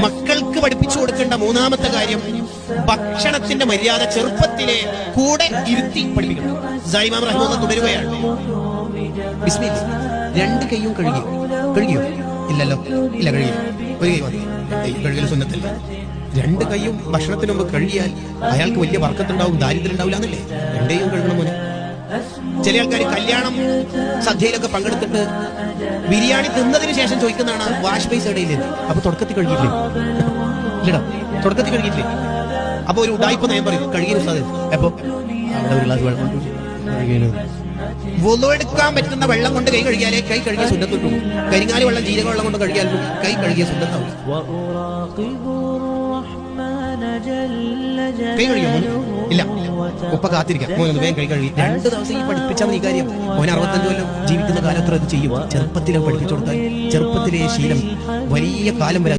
മക്കൾക്ക് പഠിപ്പിച്ചു കൊടുക്കേണ്ട മൂന്നാമത്തെ കാര്യം ഭക്ഷണത്തിന്റെ മര്യാദ ചെറുപ്പത്തിലെ കൂടെ ഇരുത്തി പഠിപ്പിക്കണം. ഇമാം റഹിമഹുല്ലാഹ് തുടരുകയാണ്. ബിസ്മില്ലാ, രണ്ട് കൈയും കഴുകിയോ? ഇല്ലല്ലോ, ഇല്ല, കഴുകിയോ? ഒരു കൈ മതി. കഴുകൽ സുന്നത്തല്ല. രണ്ട് കൈയും ഭക്ഷണത്തിന് മുമ്പ് കഴുകിയാൽ അയാൾക്ക് വലിയ വർക്കത്തുണ്ടാവും, ദാരിദ്ര്യം ഉണ്ടാവില്ല എന്നല്ലേ. രണ്ടേയും കഴുകണം മോനെ. ചില ആൾക്കാർ കല്യാണം സദ്യയിലൊക്കെ പങ്കെടുത്തിട്ട് ബിരിയാണി തിന്നതിന് ശേഷം ചോദിക്കുന്നതാണ് വാഷ് ബേസ് ഇടയില്ലേ. അപ്പൊ തുടക്കത്തിൽ കഴുകിയില്ലേ? ഇല്ലടാ, തുടക്കത്തിൽ കഴുകിയില്ലേ? അപ്പൊ ഒരു ഉടായ്പ നയം പറയും, കഴുകിയ ഉസ്താദ്. അപ്പൊ അവിടെ ഒരു ഗ്ലാസ് വെള്ളം വുളു എടുക്കാൻ പറ്റുന്ന വെള്ളം കൊണ്ട് കൈ കഴുകിയാലേ കൈ കഴുകിയ സുന്നത്തുള്ളൂ. കരിങ്ങാലി വെള്ളം, ജീരക വെള്ളം കൊണ്ട് കഴുകിയാലും കൈ കഴുകിയ സുന്നത്താവും. കൈ കഴുകിയോ? ഇല്ല, ഉപ്പ കാത്തിരിക്കാം. മോനൊന്ന് വേഗം കൈ കഴുകി. 2 ദിവസം ഈ പഠിപ്പിച്ചാൽ മതി കാര്യം. മോൻ 65 കൊല്ലം ജീവിക്കുന്ന കാലത്ത് അത് ചെയ്യും. ചെറുപ്പത്തിലും പഠിപ്പിച്ചു കൊടുത്താൽ ചെറുപ്പത്തിലെ ശീലം വലിയ കാലം വരെ